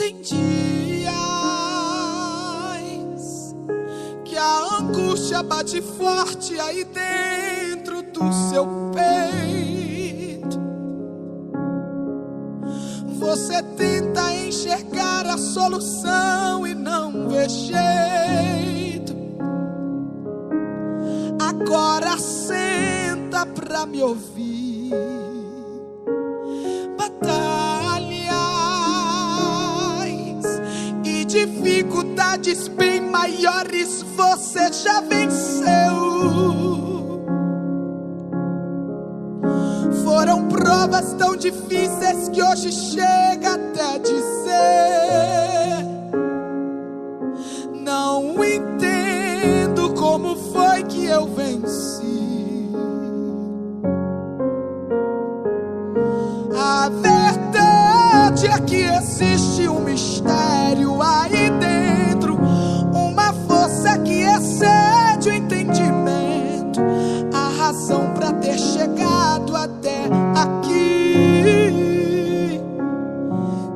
Tem dias que a angústia bate forte aí dentro do seu peito. Você tenta enxergar a solução e não vê jeito. Agora senta pra me ouvir. Dificuldades bem maiores você já venceu. Foram provas tão difíceis que hoje chega até a dizer: não entendo como foi que eu venci. A verdade é que existe um mistério aí dentro, uma força que excede o entendimento, a razão para ter chegado até aqui.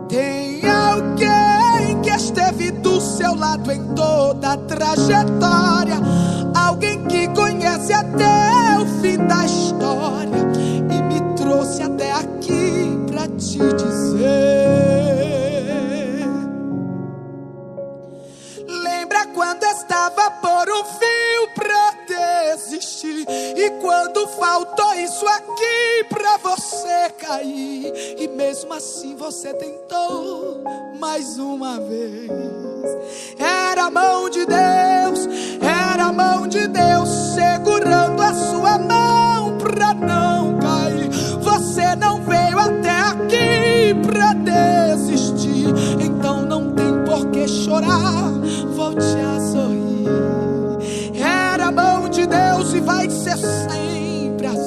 Tem alguém que esteve do seu lado em toda a trajetória, alguém que conhece até o fim da história e me trouxe até aqui para te dizer: quando estava por um fio pra desistir, e quando faltou isso aqui pra você cair, e mesmo assim você tentou mais uma vez. Era a mão de Deus, era a mão de Deus segurando a sua mão pra não cair. Você não veio até aqui pra desistir, então não tem por que chorar, volte a sorrir. Era a mão de Deus e vai ser sempre assim.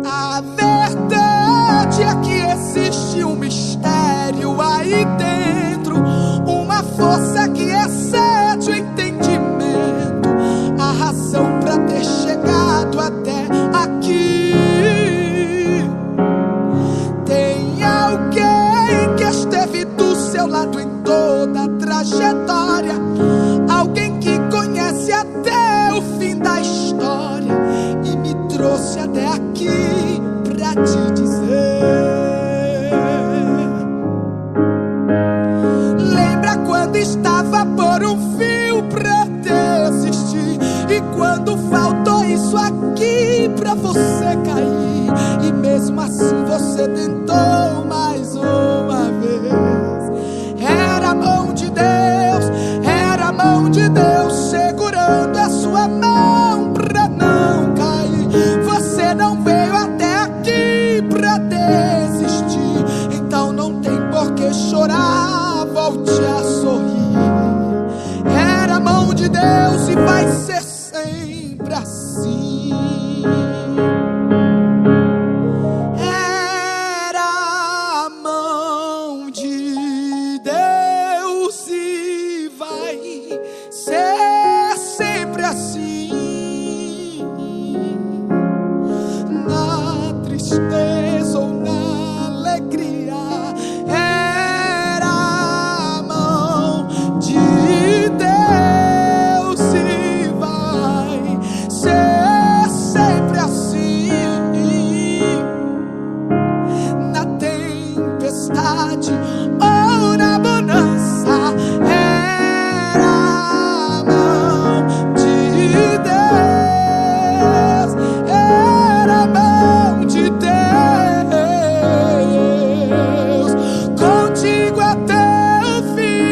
A verdade é que existe um mistério aí dentro, uma força que excede o entendimento, a razão para ter chegado até aqui. Tem alguém que esteve do seu lado em toda a trajetória, alguém que conhece até o fim da história e me trouxe até aqui pra te dizer: quando estava por um fio pra desistir, e quando faltou isso aqui pra você cair, e mesmo assim você tentou mais uma vez. Era a mão de Deus, era a mão de Deus segurando a sua mão pra não cair. Você não veio até aqui pra desistir, então não tem por que chorar, volte a sorrir. Era a mão de Deus e vai ser sempre assim. Era a mão de Deus e vai ser sempre assim. Na tristeza ou na alegria, ou na bonança, era a mão de Deus, era a mão de Deus, contigo até o fim.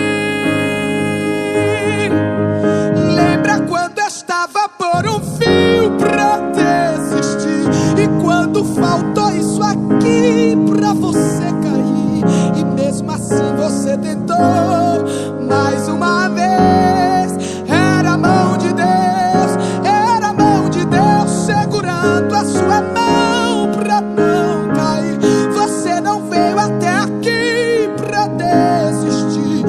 Lembra quando estava por um fio pra desistir, e quando faltou isso aqui pra você cair, e mesmo assim você tentou mais uma vez. Era a mão de Deus, era a mão de Deus segurando a sua mão pra não cair. Você não veio até aqui pra desistir,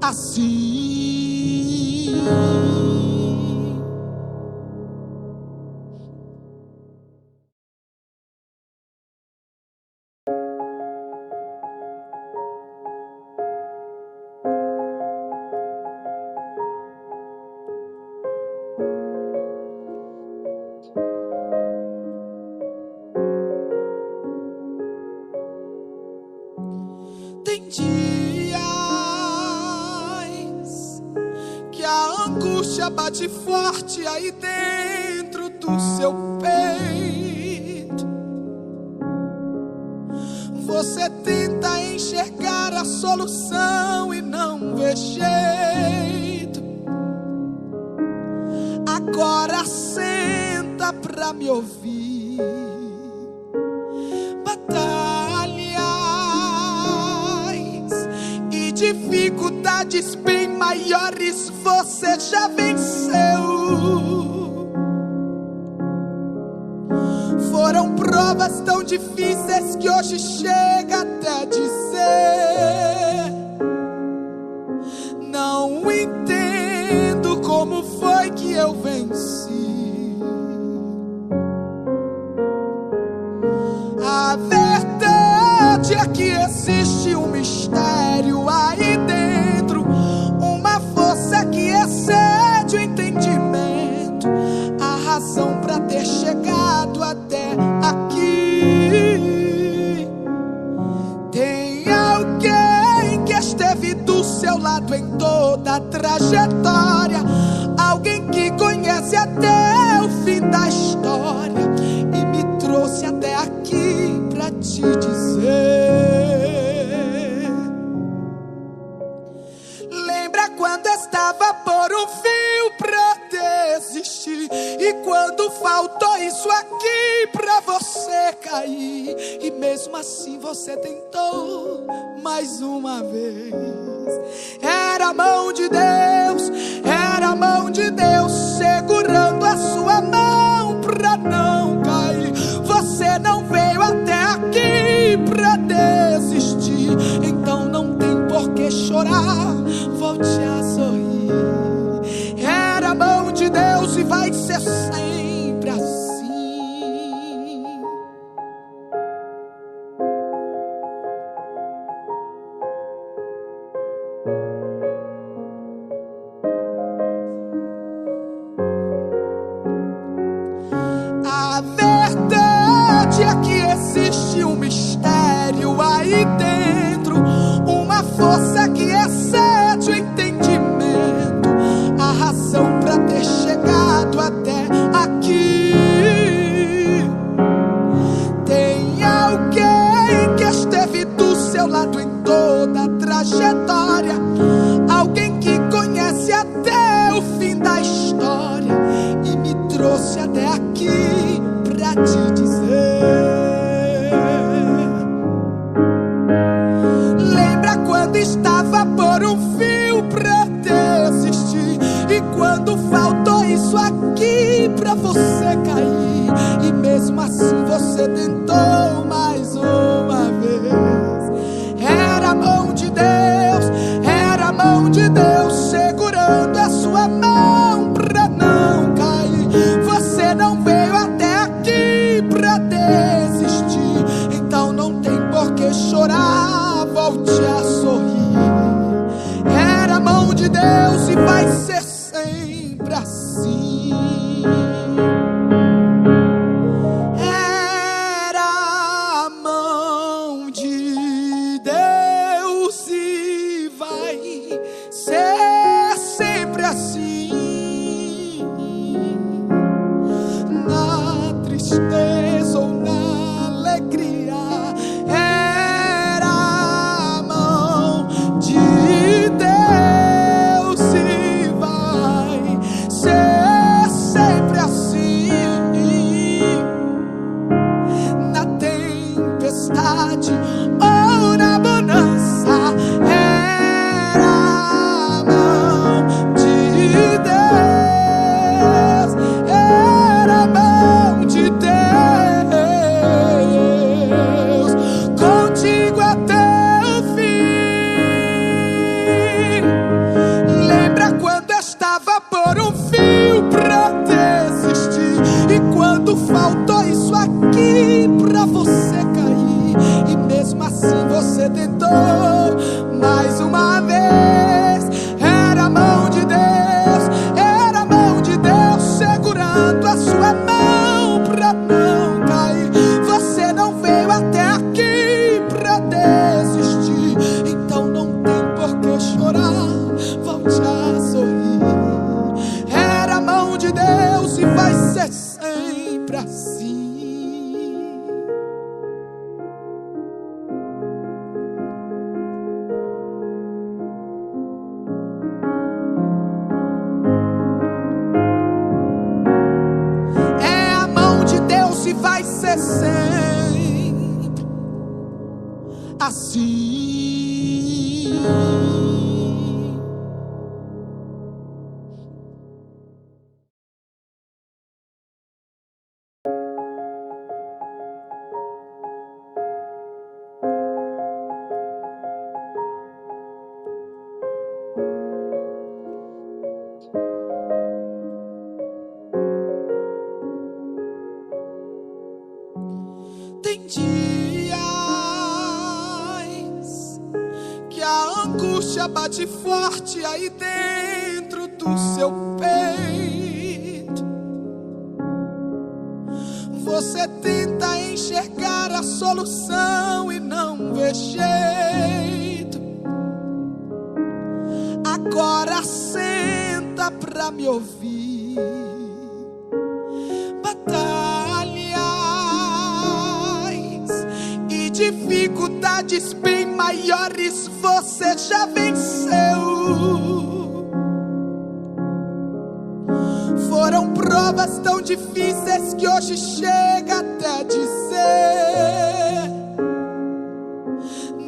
assim. Tem dias que a angústia bate forte aí dentro do seu peito. Você tenta enxergar a solução e não vê jeito. Agora senta pra me ouvir. Dificuldades bem maiores você já venceu. Foram provas tão difíceis que hoje chega até a dizer: não entendo como foi que eu venci. A verdade é que existe um mistério aí dentro, uma força que excede o entendimento, a razão para ter chegado até aqui. Tem alguém que esteve do seu lado em toda a trajetória, alguém que conhece até o fim da história e me trouxe até aqui pra te dizer: lembra quando estava por um fio pra desistir, e quando faltou isso aqui pra você cair, e mesmo assim você tentou mais uma vez. Era a mão de Deus, era a mão de Deus segurando a sua mão pra não cair. Você não veio até aqui pra desistir, então não tem por que chorar, volte a sorrir. Era a mão de Deus e vai ser sempre assim. A verdade é que existe um mistério aí dentro, uma força que excede o entendimento, a razão para ter chegado até aqui. Tem alguém que esteve do seu lado em toda a trajetória, alguém que conhece até o fim da história e me trouxe até aqui pra te dizer: lembra quando estava por um fio pra desistir, e quando faltou isso aqui pra você cair, e mesmo assim você tentou mais uma vez. Era a mão de Deus, era a mão de Deus segurando a sua mão pra não cair. Você não veio até aqui pra desistir, então não tem por que chorar, volte a sorrir. Era a mão de Deus e vai ser sempre assim. Era a mão de Deus e vai ser sempre assim. Na tristeza ou na alegria, era a mão de Deus e vai ser sempre assim. Tem dias que a angústia bate forte aí dentro do seu peito. Você tenta enxergar a solução e não vê jeito. Agora senta pra me ouvir. Dificuldades bem maiores você já venceu. Foram provas tão difíceis que hoje chega até a dizer: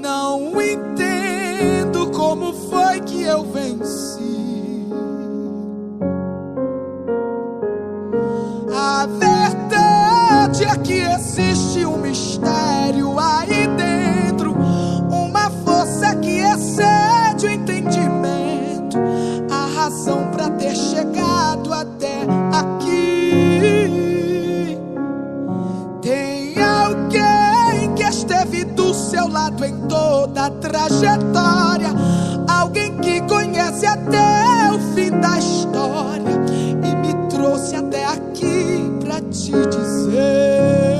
não entendo como foi que eu venci. A verdade é que existe um mistério aí dentro, uma força que excede o entendimento, a razão para ter chegado até aqui. Tem alguém que esteve do seu lado em toda a trajetória, alguém que conhece até o fim da história e me trouxe até aqui pra te dizer: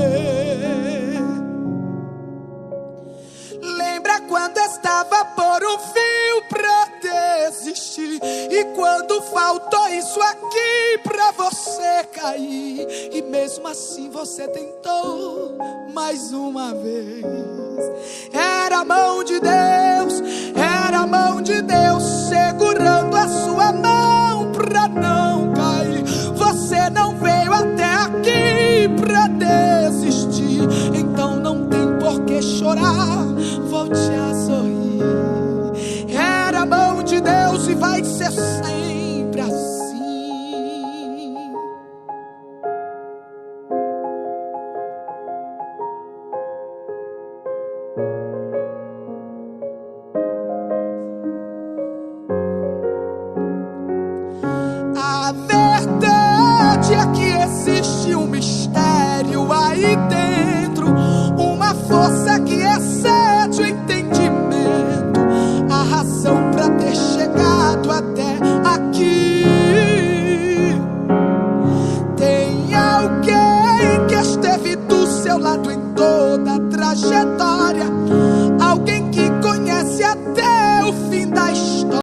lembra quando estava por um fio pra desistir, e quando faltou isso aqui pra você cair, e mesmo assim você tentou mais uma vez. Era a mão de Deus, era a mão de Deus segurando a sua mão pra não cair. Você não veio até aqui pra desistir, então não tem por que chorar, volte a sorrir. Era a mão de Deus e vai ser sempre assim. A verdade é que existe um mistério aí dentro, uma força